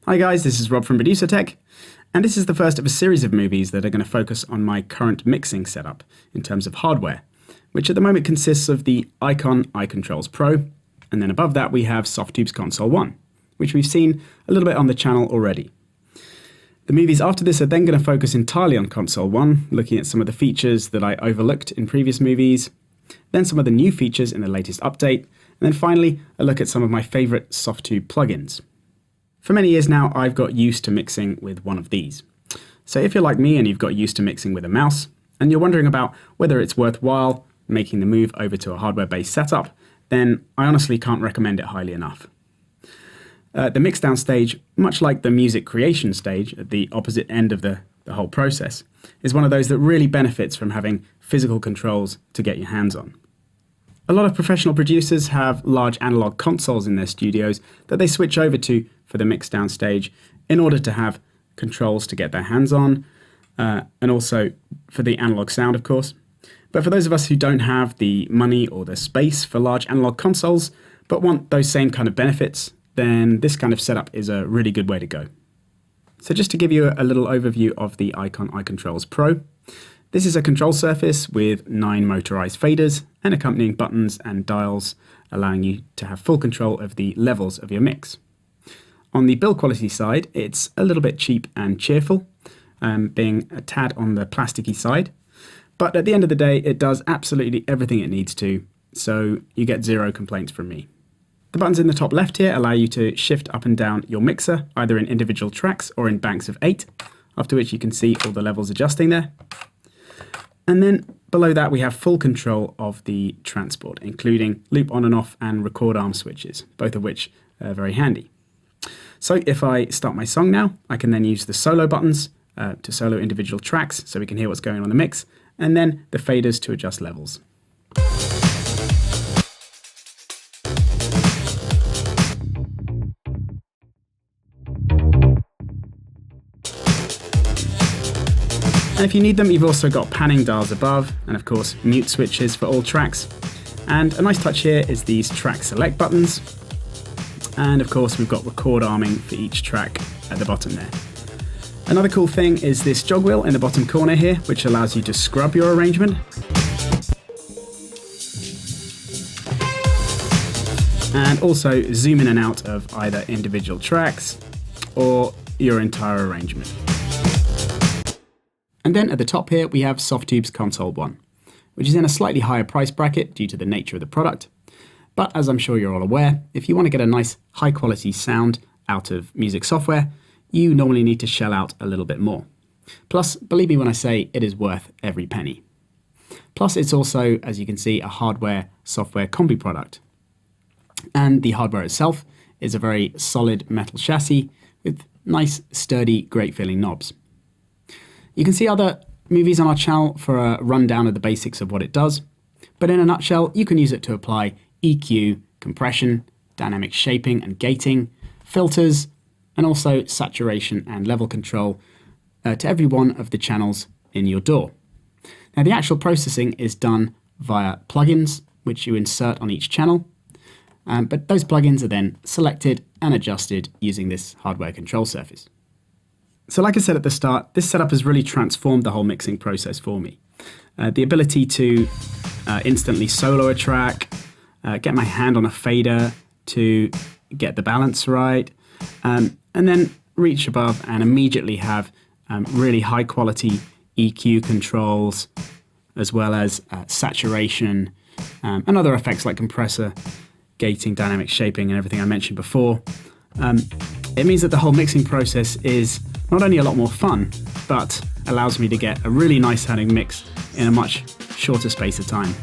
Hi guys, this is Rob from Producer Tech, and this is the first of a series of movies that are going to focus on my current mixing setup in terms of hardware, which at the moment consists of the iCON iControls Pro, and then above that we have Softube's Console 1, which we've seen a little bit on the channel already. The movies after this are then going to focus entirely on Console 1, looking at some of the features that I overlooked in previous movies, then some of the new features in the latest update, and then finally a look at some of my favourite Softube plugins. For many years now, I've got used to mixing with one of these. So if you're like me and you've got used to mixing with a mouse, and you're wondering about whether it's worthwhile making the move over to a hardware-based setup, then I honestly can't recommend it highly enough. The mixdown stage, much like the music creation stage at the opposite end of the whole process, is one of those that really benefits from having physical controls to get your hands on. A lot of professional producers have large analog consoles in their studios that they switch over to for the mixdown stage in order to have controls to get their hands on, and also for the analog sound, of course. But for those of us who don't have the money or the space for large analog consoles, but want those same kind of benefits, then this kind of setup is a really good way to go. So just to give you a little overview of the iCON iControls Pro, this is a control surface with 9 motorized faders and accompanying buttons and dials, allowing you to have full control of the levels of your mix. On the build quality side, it's a little bit cheap and cheerful, being a tad on the plasticky side, but at the end of the day, it does absolutely everything it needs to, so you get zero complaints from me. The buttons in the top left here allow you to shift up and down your mixer, either in individual tracks or in banks of 8, after which you can see all the levels adjusting there. And then below that we have full control of the transport, including loop on and off and record arm switches, both of which are very handy. So if I start my song now, I can then use the solo buttons to solo individual tracks so we can hear what's going on in the mix, and then the faders to adjust levels. And if you need them, you've also got panning dials above, and of course mute switches for all tracks. And a nice touch here is these track select buttons. And of course we've got record arming for each track at the bottom there. Another cool thing is this jog wheel in the bottom corner here, which allows you to scrub your arrangement. And also zoom in and out of either individual tracks or your entire arrangement. And then at the top here we have Softube's Console 1, which is in a slightly higher price bracket due to the nature of the product. But as I'm sure you're all aware, if you want to get a nice high quality sound out of music software, you normally need to shell out a little bit more. Plus, believe me when I say it is worth every penny. Plus it's also, as you can see, a hardware-software combi product. And the hardware itself is a very solid metal chassis with nice, sturdy, great feeling knobs. You can see other movies on our channel for a rundown of the basics of what it does, but in a nutshell, you can use it to apply EQ, compression, dynamic shaping and gating, filters, and also saturation and level control to every one of the channels in your DAW. Now the actual processing is done via plugins, which you insert on each channel, but those plugins are then selected and adjusted using this hardware control surface. So like I said at the start, this setup has really transformed the whole mixing process for me. The ability to instantly solo a track, get my hand on a fader to get the balance right, and then reach above and immediately have really high quality EQ controls, as well as saturation and other effects like compressor, gating, dynamic shaping and everything I mentioned before. It means that the whole mixing process is not only a lot more fun, but allows me to get a really nice sounding mix in a much shorter space of time.